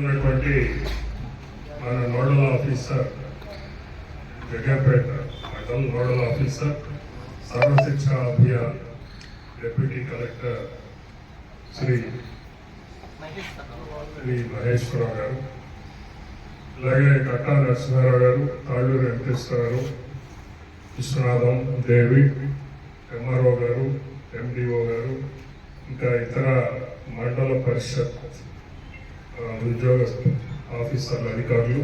ఉన్నటువంటి మన nodal officer Jaganpeta mandal nodal officer Sarva Shiksha Abhiyan deputy collector Shri Maheswara Rao గారు, అలాగే కట్టా నరసింహారావు గారు, తాళ్ళూరు వెంకటేశ్వరరావు, విశ్వనాథం, డేవిడ్, ఎంఆర్ఓ గారు, ఎండిఓ గారు, ఇంకా ఇతర మండల పరిషత్ ఉద్యోగ ఆఫీసర్ల అధికారులు,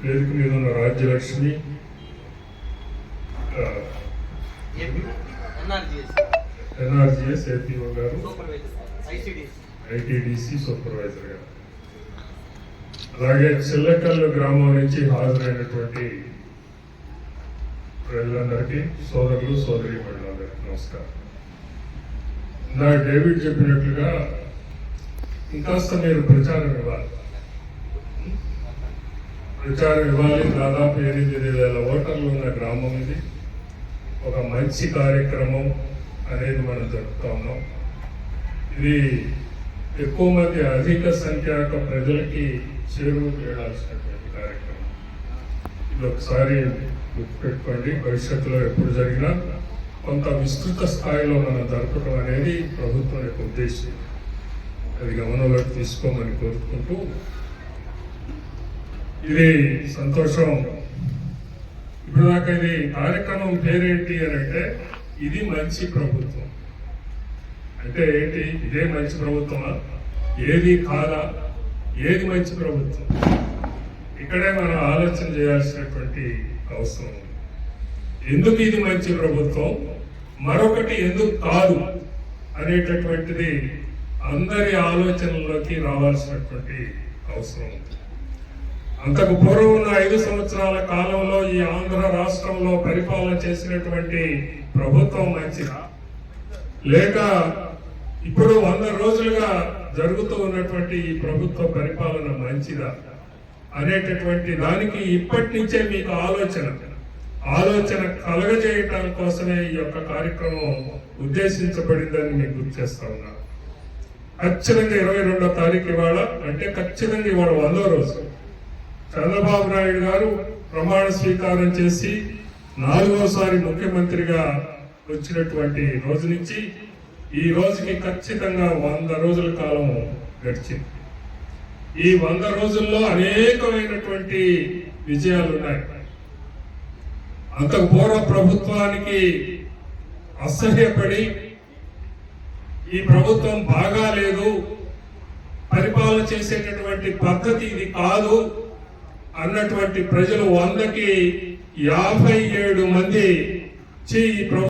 వేదిక మీద ఉన్న రాజ్యలక్ష్మి, ఎన్ఆర్జిఎస్ ఏపీఓ గారు, ఐటీడీసీ సూపర్వైజర్ గారు, అలాగే చిల్లకల్లు గ్రామం నుంచి హాజరైనటువంటి ప్రజలందరికీ, సోదరులు సోదరి మహిళలందరికీ నమస్కారం. నా డేవిడ్ చెప్పినట్లుగా ఇంకాస్త మీరు ప్రచారం ఇవ్వాలి. దాదాపు 8,000 ఓటర్లు ఉన్న గ్రామం ఇది. ఒక మంచి కార్యక్రమం అనేది మనం జరుపుతా ఉన్నాం. ఇది ఎక్కువ మంది అధిక సంఖ్యాక ప్రజలకి చేరువ చేయాల్సినటువంటి కార్యక్రమం. ఇది ఒకసారి గుర్తుపెట్టుకోండి. భవిష్యత్తులో ఎప్పుడు జరిగినా కొంత విస్తృత స్థాయిలో మనం జరపడం అనేది ప్రభుత్వం యొక్క ఉద్దేశం. అది గమనంలోకి తీసుకోమని కోరుకుంటూ, ఇది సంతోషం. ఇప్పుడు దాకా ఇది కార్యక్రమం పేరేంటి అని అంటే, ఇది మంచి ప్రభుత్వం అంటే ఏంటి? ఇదే మంచి ప్రభుత్వమా? ఏది కాదా? ఏది మంచి ప్రభుత్వం? ఇక్కడే మనం ఆలోచన చేయాల్సినటువంటి అవసరం ఉంది. ఎందుకు ఇది మంచి ప్రభుత్వం, మరొకటి ఎందుకు కాదు అనేటటువంటిది అందరి ఆలోచనల్లోకి రావాల్సినటువంటి అవసరం ఉంది. అంతకు పూర్వం ఉన్న 5 సంవత్సరాల కాలంలో ఈ ఆంధ్ర రాష్ట్రంలో పరిపాలన చేసినటువంటి ప్రభుత్వం మంచిదా, లేక ఇప్పుడు 100 రోజులుగా జరుగుతూ ఉన్నటువంటి ఈ ప్రభుత్వ పరిపాలన మంచిదా అనేటటువంటి దానికి ఇప్పటి నుంచే మీకు ఆలోచన కలగజేయటం కోసమే ఈ యొక్క కార్యక్రమం ఉద్దేశించబడిందని మీకు గుర్తు చేస్తా ఉన్నాను. ఖచ్చితంగా 22వ తారీఖు ఇవాళ, అంటే ఖచ్చితంగా ఇవాళ 100వ రోజు చంద్రబాబు నాయుడు గారు ప్రమాణ స్వీకారం చేసి 4వసారి ముఖ్యమంత్రిగా వచ్చినటువంటి రోజు నుంచి ఈ రోజుకి ఖచ్చితంగా 100 రోజుల కాలం గడిచింది. ఈ 100 రోజుల్లో అనేకమైనటువంటి విజయాలు ఉన్నాయి. అంతకు పూర్వ ప్రభుత్వానికి అసహ్యపడి ఈ ప్రభుత్వం బాగాలేదు, పరిపాలన చేసేటటువంటి పద్ధతి ఇది కాదు అన్నటువంటి ప్రజలు 100కి 57 మంది ఈ